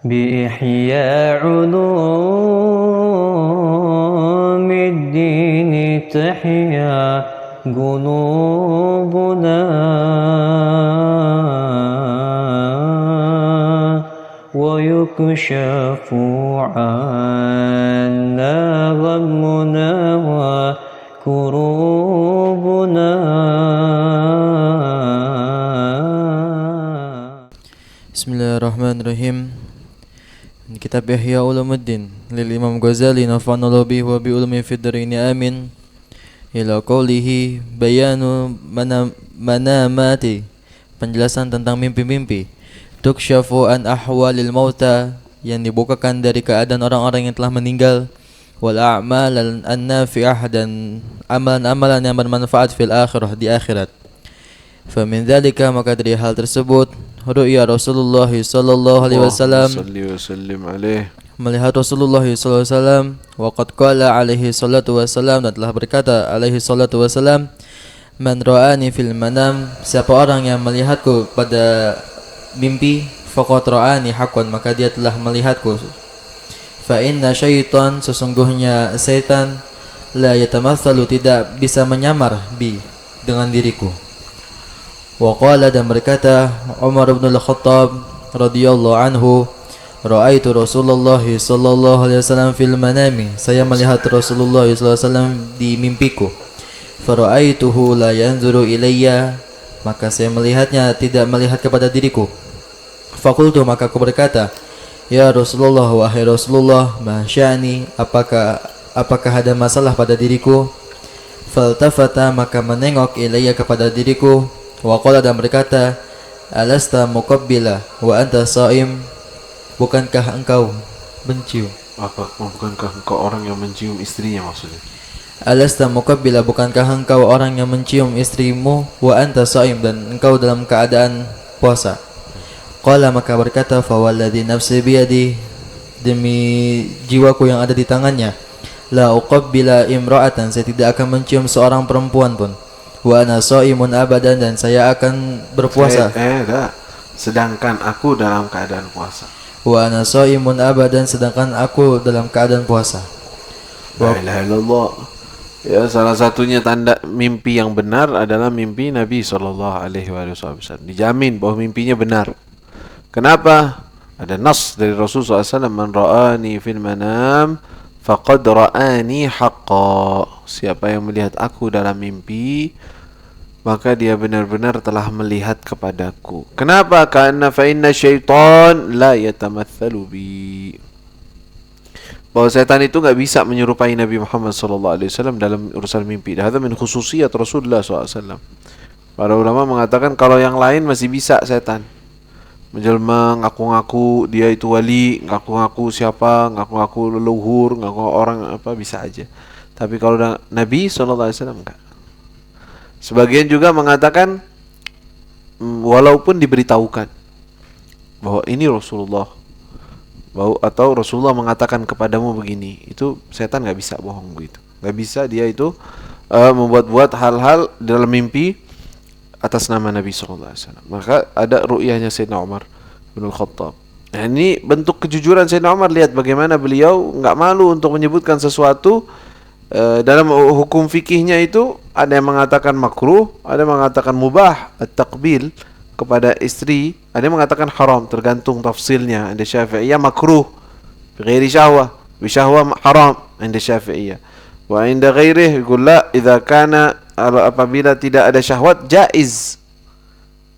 بإحياء علوم الدين تحيا قلوبنا ويكشف عنا غمنا وكروبنا. Bismillahirrahmanirrahim. Kitab Ihya Ulumuddin lil Imam Ghazali nafa'anallahu bihi wa bi ulumi fid dharain amin. Ila qawlihi bayanu manamati, penjelasan tentang mimpi-mimpi. Tukshafu an ahwalil mauta, yang dibukakan dari keadaan orang-orang yang telah meninggal. Wal a'mal an-nafi'ah, dan amalan-amalan yang bermanfaat fil akhirah, di akhirat. Famin dzalika, maka dari hal tersebut, ru'ya Rasulullah sallallahu alaihi wasallam, melihat Rasulullah sallallahu alaihi wasallam, wa qad qala alaihi salatu wasallam, dan telah berkata alaihi salatu wasallam, man ra'ani fil manam, siapa orang yang melihatku pada mimpi, faqad ra'ani haqqan, maka dia telah melihatku. Fa inna syaitan, sesungguhnya setan, la yatamatsalu, tidak bisa menyamar bi, dengan diriku. Wa qala, dan berkata Umar bin Al-Khattab radhiyallahu anhu, ra'aitu Rasulullah sallallahu alaihi wasallam fil manami, saya melihat Rasulullah sallallahu alaihi wasallam di mimpiku. Fa ra'aituhu la yanzuru ilayya, maka saya melihatnya tidak melihat kepada diriku. Faqultu, maka aku berkata, ya Rasulullah, wahai Rasulullah, ma sya'ni, apakah ada masalah pada diriku? Faltafata, maka menengok ilayya, kepada diriku. Wa qala, dan berkata, alasta muqabbila wa anta sha'im, bukankah engkau mencium? Bukankah engkau orang yang mencium istrinya, maksudnya? Alasta muqabbila, bukankah engkau orang yang mencium istrimu, wa anta sha'im, dan engkau dalam keadaan puasa? Qala, maka berkata, fa walladzi nafsi biyadi, demi jiwaku yang ada di tangannya, la uqabbila imra'atan, saya tidak akan mencium seorang perempuan pun. Wa ana shaimun abadan, dan saya akan berpuasa. Sedangkan aku dalam keadaan puasa. Wa ana shaimun abadan, sedangkan aku dalam keadaan puasa. La ilaha illallah. Ya, salah satunya tanda mimpi yang benar adalah mimpi Nabi sallallahu alaihi wasallam. Dijamin bahwa mimpinya benar. Kenapa? Ada nas dari Rasulullah SAW, man ra'ani fil manam faqad ra'ani haqqan. Siapa yang melihat aku dalam mimpi, maka dia benar-benar telah melihat kepadaku. Kenapa? Karena fa inna syaitan la yatamatsalu bi. Bahwa setan itu enggak bisa menyerupai Nabi Muhammad sallallahu alaihi wasallam dalam urusan mimpi. Hadza min khususiyat Rasulullah sallallahu alaihi wasallam. Para ulama mengatakan kalau yang lain masih bisa setan menjelma, ngaku-ngaku dia itu wali, ngaku-ngaku siapa, ngaku-ngaku leluhur, ngaku orang apa, bisa aja. Tapi kalau Nabi sallallahu alaihi wasallam enggak. Sebagian juga mengatakan walaupun diberitahukan bahwa ini Rasulullah, atau Rasulullah mengatakan kepadamu begini, itu setan enggak bisa bohong begitu. Enggak bisa dia itu membuat-buat hal-hal dalam mimpi atas nama Nabi sallallahu alaihi wasallam. Maka ada ru'yahnya Sayyidina Umar bin Al-Khattab. Nah, ini bentuk kejujuran Sayyidina Umar. Lihat bagaimana beliau enggak malu untuk menyebutkan sesuatu. Dalam hukum fikihnya itu ada yang mengatakan makruh, ada yang mengatakan mubah, at-taqbil kepada istri, ada yang mengatakan haram, tergantung tafsilnya. Ada Syafi'iyah makruh bighairi syahwah, bi syahwah haram inda Syafi'iyah. Wa inda ghairihi yaqul la, idza kana, apabila tidak ada syahwat jaiz.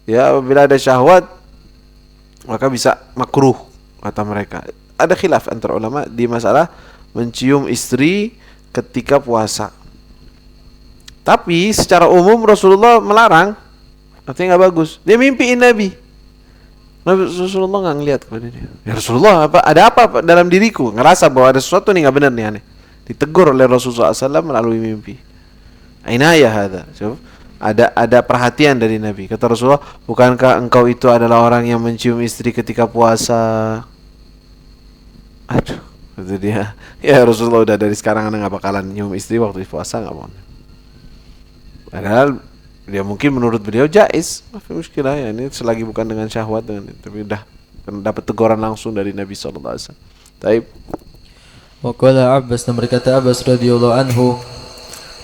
Ya, apabila ada syahwat maka bisa makruh kata mereka. Ada khilaf antara ulama di masalah mencium istri ketika puasa. Tapi secara umum Rasulullah melarang, artinya nggak bagus. Dia mimpiin Nabi. Rasulullah nggak ngelihat kepada dia. Ya Rasulullah, ada apa dalam diriku? Ngerasa bahwa ada sesuatu nih nggak benar nih, aneh. Ditegur oleh Rasulullah SAW melalui mimpi. Inayah hadza. Ada perhatian dari Nabi. Kata Rasulullah, bukankah engkau itu adalah orang yang mencium istri ketika puasa? Aduh, itu dia. Ya Rasulullah, udah dari sekarang anda nggak bakalan nyium istri waktu puasa, nggak mau. Padahal dia mungkin menurut beliau jaiz, tapi muskilah ya, ini selagi bukan dengan syahwat dengan itu. Tapi udah dapat teguran langsung dari Nabi sallallahu alaihi wasallam. Taib. Wa qala Abbas, dan berkata Abbas radhiyallahu anhu,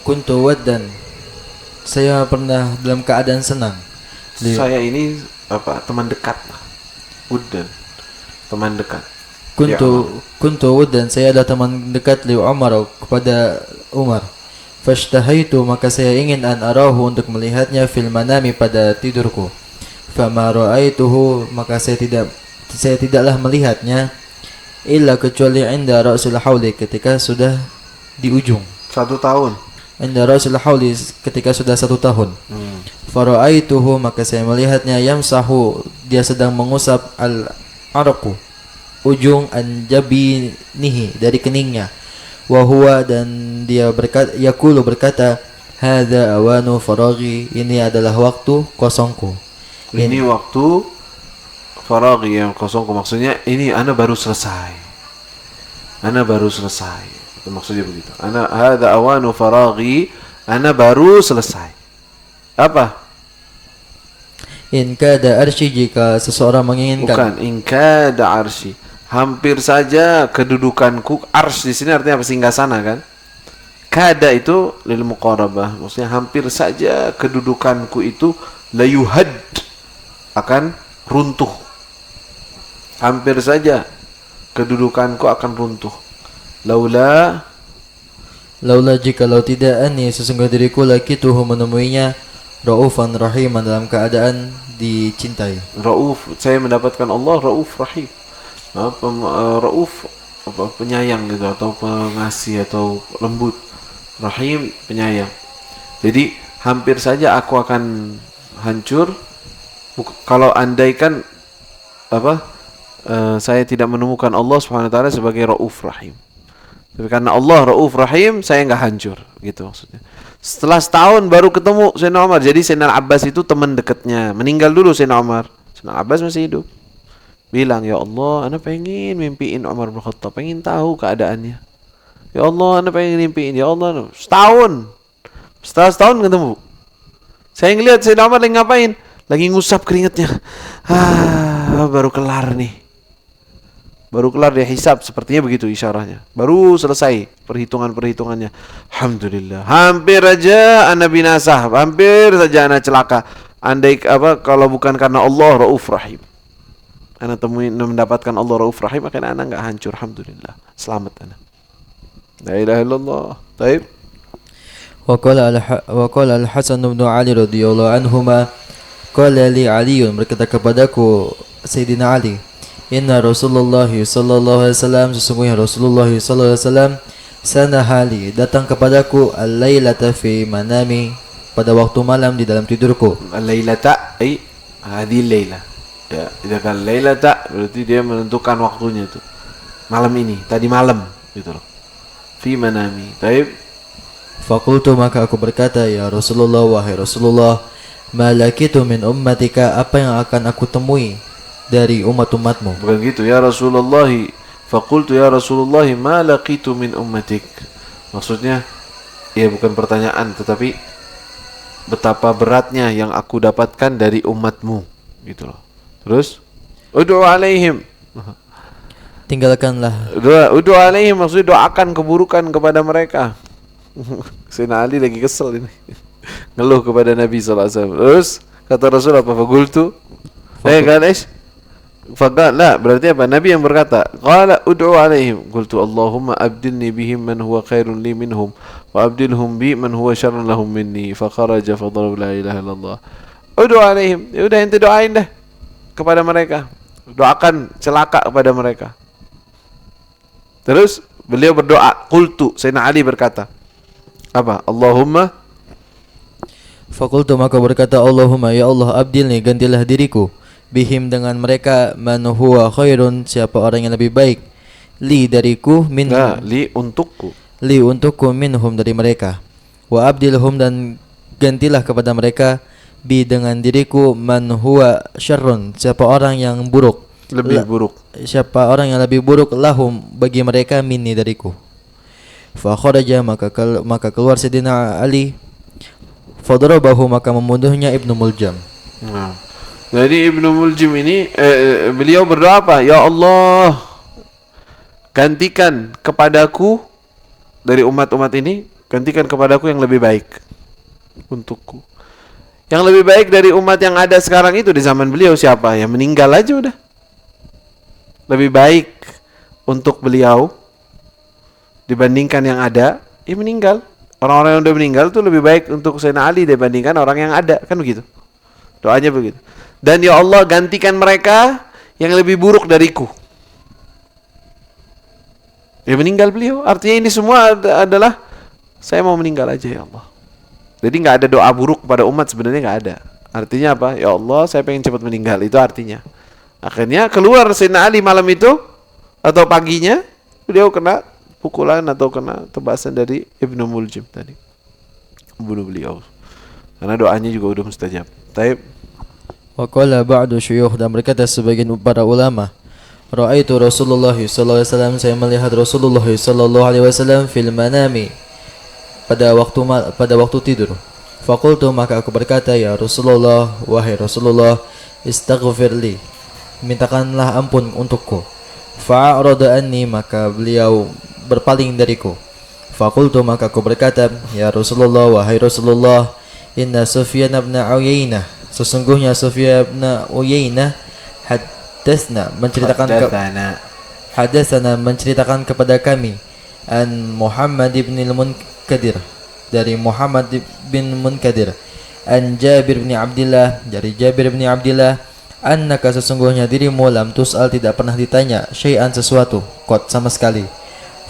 kuntu waddan, saya pernah dalam keadaan senang. Saya ini teman dekat. Uddan. Teman dekat. Kuntu waddan, saya adalah teman dekat li Umar, kepada Umar. Fashtahaitu, maka saya ingin an arahu, untuk melihatnya fil manami, pada tidurku. Fama ra'aituhu, maka saya tidaklah melihatnya illa kecuali inda ra'sul hauli, ketika sudah di ujung. 1 tahun. Inda ra'sul hauli, ketika sudah 1 tahun. Fara'aituhu, maka saya melihatnya yamsahu, dia sedang mengusap al-araqu, ujung anjabinihi, dari keningnya. Wa huwa, dan dia berkata hadza awanu faraghi, ini adalah waktu kosongku. Ini waktu faraghi, yang kosongku, maksudnya ini ana baru selesai. Itu maksudnya begitu. Hadza awanu faraghi, ana baru selesai. Apa? In kada arsy, jika seseorang menginginkan. Bukan, in kada arsy. Hampir saja kedudukanku. Arsy di sini artinya apa? Singgasana kan? Kada itu lil muqarabah, maksudnya hampir saja kedudukanku itu layuhad, akan runtuh. Hampir saja kedudukanku akan runtuh. Laula, jikalau tidak ani, sesungguhnya diriku lakituhu, menemuinya raufan rahiman, dalam keadaan dicintai. Rauf, saya mendapatkan Allah rauf rahim. Rauf penyayang gitu, atau pengasih, atau lembut. Rahim penyayang. Jadi hampir saja aku akan hancur kalau andaikan saya tidak menemukan Allah Subhanahu wa taala sebagai Rauf Rahim. Tapi karena Allah Rauf Rahim, saya enggak hancur, gitu maksudnya. Setelah setahun baru ketemu Sayyidina Umar. Jadi Sayyidina Abbas itu teman dekatnya. Meninggal dulu Sayyidina Umar. Sayyidina Abbas masih hidup. Bilang, "Ya Allah, ana pengen mimpiin Umar bin Khattab, pengen tahu keadaannya. Ya Allah, ana pengen mimpiin. Ya Allah." Setelah setahun ketemu. Saya ngelihat Sayyidina Umar lagi ngapain? Lagi ngusap keringatnya. Baru kelar nih. Baru kelar dia hisab, sepertinya begitu isyarahnya. Baru selesai perhitungannya. Alhamdulillah. Hampir aja ana binasah, hampir saja ana celaka. Andai kalau bukan karena Allah Rauf Rahim. Ana mendapatkan Allah Rauf Rahim, akhirnya ana enggak hancur. Alhamdulillah. Selamat ana. La ilaha illallah. Baik. Wa qala Al-Hasan bin Ali radhiyallahu anhuma, qala li Ali, berkata kepadaku Sayyidina Ali, inna Rasulullah sallallahu alaihi wasallam, sesungguhnya Rasulullah sallallahu alaihi wasallam sanahali, datang kepadaku al-lailata fi manami, pada waktu malam di dalam tidurku. Al-lailata ay hadhihi laila. Ya, jika kan lailata berarti dia menentukan waktunya itu. Malam ini, tadi malam gitu loh. Fi manami. Baik. Faqultu, maka aku berkata, ya Rasulullah, wahai Rasulullah, malakitu min ummatika, apa yang akan aku temui dari umat-umatmu? Bukan gitu, ya Rasulullah. Faqultu ya Rasulullah, ma laqitu min ummatik. Maksudnya, ya bukan pertanyaan, tetapi betapa beratnya yang aku dapatkan dari umatmu, gitu loh. Terus, ud'u alaihim. Tinggalkanlah. Ud'u alaihim, maksudnya doakan keburukan kepada mereka. Sayyidina Ali lagi kesel ini. Ngeluh kepada Nabi sallallahu alaihi wasallam. Terus kata Rasul apa? Faqultu. Guys. Faqala, la, berarti apa? Nabi yang berkata, qala ud'u alaihim. Qultu Allahumma abdilni bihim man huwa khairun li minhum wa abdilhum bi man huwa syarrun lahum minni. Fa kharaja fa daraba la ilaha illallah. Ud'u alaihim. Ya udah, ente doain dah kepada mereka. Doakan celaka kepada mereka. Terus beliau berdoa. Qultu, Sayyidina Ali berkata, apa? Allahumma, faqultu, maka berkata Allahumma, ya Allah, abdilni, gantilah diriku, bihim, dengan mereka, man huwa khairun, siapa orang yang lebih baik, li, dariku, min, li, untukku, minhum, dari mereka, wa abdilhum, dan gantilah kepada mereka, bi, dengan diriku, man huwa syarrun, siapa orang yang buruk, lebih buruk, siapa orang yang lebih buruk, lahum, bagi mereka, minni, dariku. Fa kharaja, maka keluar Sayyidina Ali, fadarabahu, maka membunuhnya Ibnu Muljam. Jadi Ibnu Muljim ini beliau berdoa apa? Ya Allah, gantikan kepadaku dari umat-umat ini, gantikan kepadaku yang lebih baik untukku. Yang lebih baik dari umat yang ada sekarang itu di zaman beliau siapa? Ya meninggal aja udah. Lebih baik untuk beliau dibandingkan yang ada, ya meninggal. Orang-orang yang udah meninggal itu lebih baik untuk Sayyidina Ali dibandingkan orang yang ada, kan begitu. Doanya begitu. Dan ya Allah, gantikan mereka yang lebih buruk dariku. Ya meninggal beliau. Artinya ini semua adalah saya mau meninggal aja ya Allah. Jadi nggak ada doa buruk pada umat, sebenarnya nggak ada. Artinya apa? Ya Allah, saya pengen cepat meninggal. Itu artinya. Akhirnya keluar Sayyidina Ali malam itu atau paginya, beliau kena pukulan atau kena tebasan dari Ibnu Muljim tadi, bunuh beliau. Karena doanya juga udah mustajab. Taib. Wa qala ba'du syuyukh, dan berkata sebagian para ulama, ra'aitu Rasulullah sallallahu alaihi wasallam, saya melihat Rasulullah sallallahu alaihi wasallam fil manami, pada waktu tidur. Faqultu, maka aku berkata, ya Rasulullah, wahai Rasulullah, istaghfirli, mintakanlah ampun untukku. Fa'arada anni, maka beliau berpaling dariku. Faqultu, maka aku berkata, ya Rasulullah, wahai Rasulullah, inna Sufyan ibn Uyainah, sesungguhnya Sufyan ibn Uyainah hadatsana menceritakan kepada kami an Muhammad ibn al-Munkadir, dari Muhammad bin Munkadir, an Jabir bin Abdullah, dari Jabir bin Abdullah, annaka, sesungguhnya dirimu, lam tus'al, tidak pernah ditanya, syai'an, sesuatu, qad, sama sekali.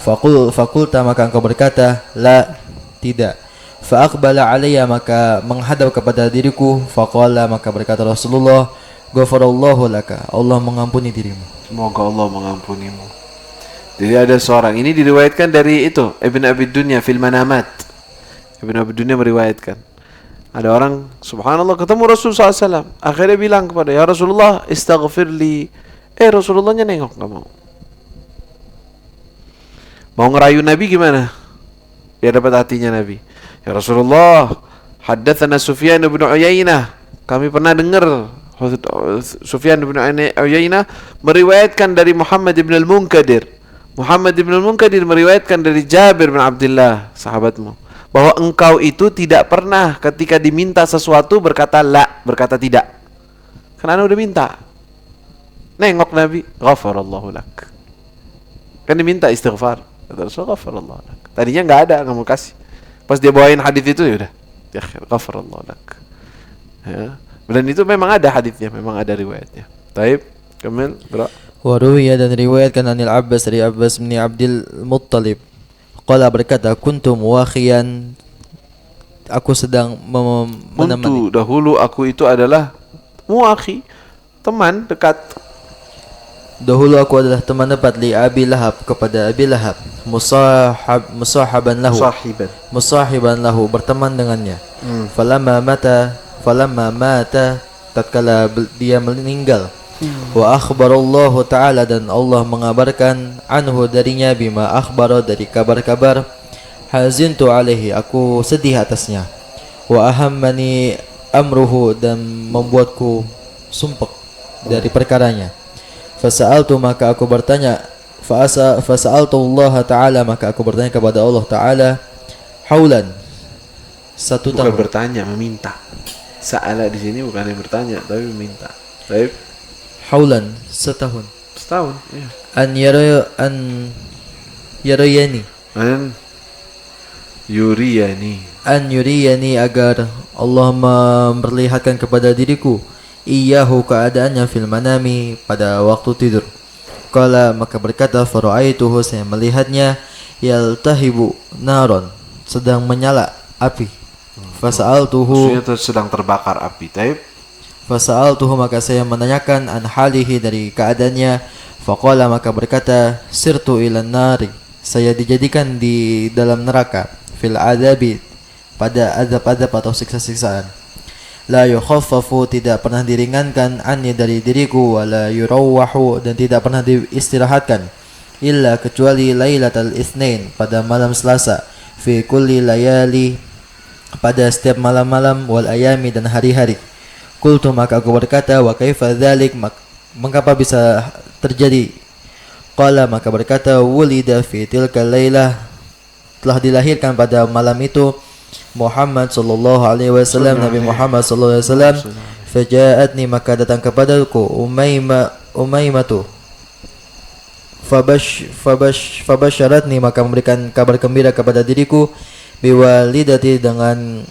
Fakulta, maka engkau berkata, la, tidak. Fa'aqbala alayya, maka menghadap kepada diriku. Faqala, maka berkata Rasulullah, ghafarallahu laka, Allah mengampuni dirimu. Semoga Allah mengampunimu. Jadi ada seorang, ini diriwayatkan dari itu Ibn Abi Dunya fil Manamat. Ibn Abi Dunya meriwayatkan, ada orang subhanallah ketemu Rasulullah SAW, akhirnya bilang kepada, ya Rasulullah istaghfirli. Rasulullahnya nengok, gak mau. Mau ngerayu Nabi gimana? Biar dapat hatinya Nabi. Ya Rasulullah, haddatsana Sufyan bin Uyainah, kami pernah dengar Sufyan bin Uyainah meriwayatkan dari Muhammad bin al-Munkadir. Muhammad bin al-Munkadir meriwayatkan dari Jabir bin Abdullah, sahabatmu, bahwa engkau itu tidak pernah ketika diminta sesuatu berkata la, berkata tidak. Karena udah minta. Nengok Nabi, ghafarallahu lak. Kan diminta istighfar. Kata Rasul, ghafarallahu lak. Tadinya enggak ada, enggak mau kasih. Pas dia bawain hadis itu ya udah, ya ghafarallahu lak. Ya. Dan itu memang ada hadisnya, memang ada riwayatnya. Taib, Kamil, bro. Wa ruwiya, dan riwayatkan anil Abbas, dari Abbas bin Abdul Muttalib. Qala, berkata, kuntu muwakhiyan, aku sedang menemani. Kuntu, dahulu aku itu adalah muwakhi, teman dekat. Dahulu aku adalah teman dekat li Abi Lahab, kepada Abi Lahab, musahiban lahu, berteman dengannya. Falamma mata, tatkala dia meninggal. Wa akhbarallahu ta'ala, dan Allah mengabarkan anhu, darinya, bima akhbara, dari kabar-kabar. Hazintu alaihi, aku sedih atasnya. Wa ahammani amruhu, dan membuatku sumpek dari perkaranya. Fasa'altu, maka aku bertanya, fasa'altu Allah Ta'ala, maka aku bertanya kepada Allah Ta'ala, haulan, 1 tahun. Bukan bertanya, meminta. Sa'ala di sini bukan yang bertanya, tapi meminta. Baik. Haulan, setahun. Setahun, ya. An yarayani. An yuriyani, agar Allah memperlihatkan kepada diriku iyahu, keadaannya, fil manami, pada waktu tidur. Qala, maka berkata, fara'aituhu, saya melihatnya, yaltahibu naron, sedang menyala api. Fasa'altuhu, maksudnya sedang terbakar api. Taib. Fasa'altuhu, maka saya menanyakan an halihi, dari keadaannya. Faqala, maka berkata, sirtu ilan nari, saya dijadikan di dalam neraka, fil adabi, pada azab-azab atau siksa-siksaan. La yukhaffafu, tidak pernah diringankan, anni, dari diriku, wala yurawwahu, dan tidak pernah diistirahatkan, illa, kecuali lailatal itsnain, pada malam Selasa, fi kulli layali, pada setiap malam-malam, wal ayami, dan hari-hari. Qultu, maka aku berkata, wa kaifa dzalik, mengapa bisa terjadi? Qala, maka berkata, wulida fi tilka lailah, telah dilahirkan pada malam itu Muhammad sallallahu alaihi wasallam, Nabi Muhammad sallallahu alaihi wasallam. Faja'atni, maka datang kepadaku Umaymatu, fabasyaratni, maka memberikan kabar gembira kepada diriku, biwalidati, dengan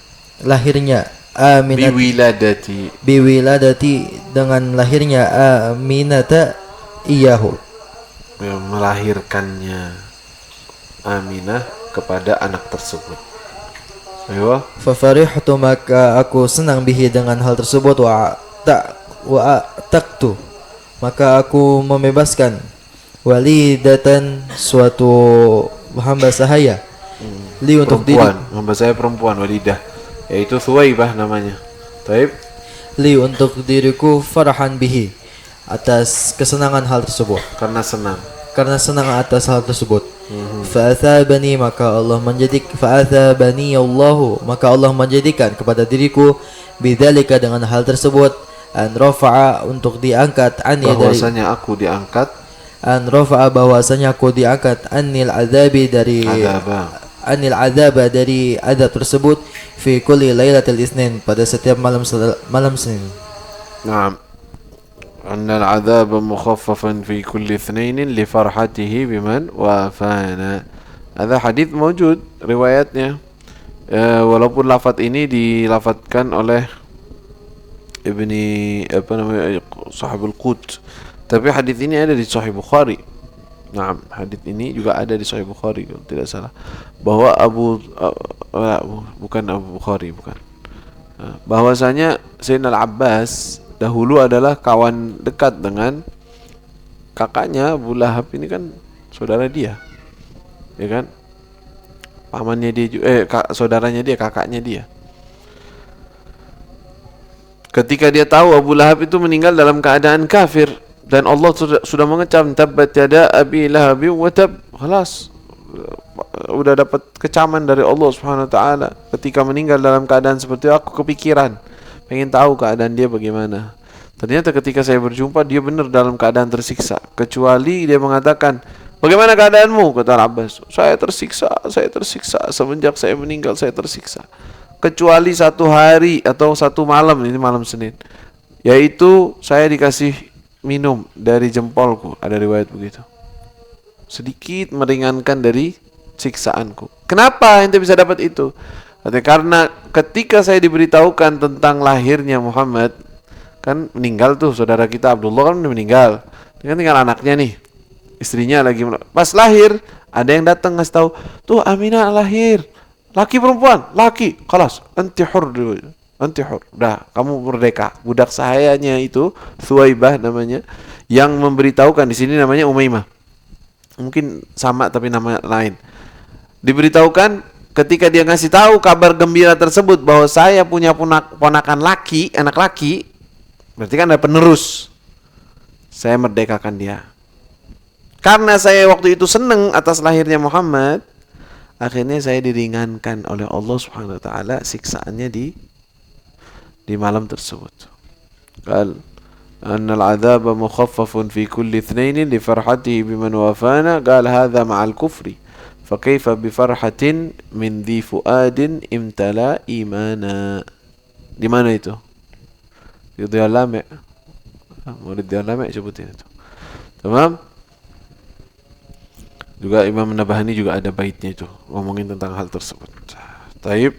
lahirnya Aminat, biwiladati, dengan lahirnya Aminata iyahu, melahirkannya Aminah kepada anak tersebut. Ayo. Fafarihtu, maka aku senang bihi, dengan hal tersebut. Wa taktu, maka aku membebaskan walidatan, suatu hamba sahaya, li, untuk diri, hamba saya perempuan, walidah, yaitu Thuwaibah namanya. Taib, li, untuk diriku, farahan bihi, atas kesenangan hal tersebut, karena senang atas hal tersebut. Fa'athabani, maka Allah menjadikan kepada diriku bidzalika, dengan hal tersebut, an rafa'a, untuk diangkat, bahwasanya aku diangkat, bahwasanya aku diangkat, anil azabi, dari azaba, dari azab tersebut, fi kulli lailatul isnin, pada setiap malam Senin. Naam. أن العذاب مخففا في كل اثنين لفرحته بمن وافانا. هذا حديث موجود riwayatnya, walaupun lafaz ini dilafatkan oleh Sahibul Qut, tapi hadis ini ada di Sahih Bukhari. Nah, hadis ini juga ada di Sahih Bukhari kalau tidak salah, bahwa bukan Abu Bukhari, bukan, bahwasanya Sayyidina Al-Abbas dahulu adalah kawan dekat dengan kakaknya Abu Lahab. Ini kan saudara dia, ya kan, pamannya dia juga, saudaranya dia, kakaknya dia. Ketika dia tahu Abu Lahab itu meninggal dalam keadaan kafir, dan Allah sudah mengecam, tabbat yada abi lahabi wa tab, khalas, udah dapat kecaman dari Allah Subhanahu wa taala. Ketika meninggal dalam keadaan seperti itu, aku kepikiran, pengen tahu keadaan dia bagaimana. Ternyata ketika saya berjumpa, dia benar dalam keadaan tersiksa, kecuali dia mengatakan, bagaimana keadaanmu? Kata Abbas, saya tersiksa semenjak saya meninggal, saya tersiksa, kecuali satu hari atau satu malam, ini malam Senin, yaitu saya dikasih minum dari jempolku, ada riwayat begitu, sedikit meringankan dari siksaanku. Kenapa ente bisa dapat itu? Karena ketika saya diberitahukan tentang lahirnya Muhammad, kan meninggal tuh saudara kita Abdullah, kan meninggal, kan tinggal anaknya nih, istrinya lagi, pas lahir ada yang datang ngasih tahu, tuh Aminah lahir, laki perempuan, laki, kelas, anti hur, udah kamu merdeka. Budak sahayanya itu Thuwaibah namanya, yang memberitahukan, di sini namanya Umaymah, mungkin sama tapi nama lain, diberitahukan. Ketika dia ngasih tahu kabar gembira tersebut bahwa saya punya ponakan laki, anak laki, berarti kan ada penerus. Saya merdekakan dia. Karena saya waktu itu senang atas lahirnya Muhammad, akhirnya saya diringankan oleh Allah Subhanahu wa taala siksaannya di malam tersebut. Qal annal adzaba mukhaffafun fi kulli ithnain li farhatihi biman wafana, qal hadza ma'al kufri. Fakaifa bifarhatin min dhi fuadin imtala imana. Di mana itu? Di Dhiyal Lami'. Murid Dhiyal Lami' sebutin itu. Tamam? Juga Imam Nabahani juga ada baitnya itu, ngomongin tentang hal tersebut. Taib.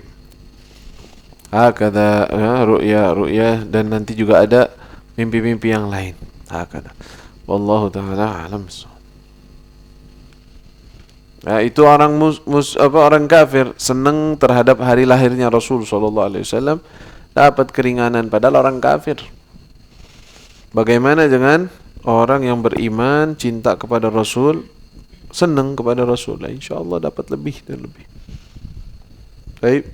Hakada, ru'ya, dan nanti juga ada mimpi-mimpi yang lain. Hakada. Wallahu ta'ala a'lam. Nah, itu orang orang kafir senang terhadap hari lahirnya Rasul sallallahu alaihi wasallam, dapat keringanan padahal orang kafir. Bagaimana dengan orang yang beriman, cinta kepada Rasul, senang kepada Rasul? Insyaallah dapat lebih dan lebih. Baik.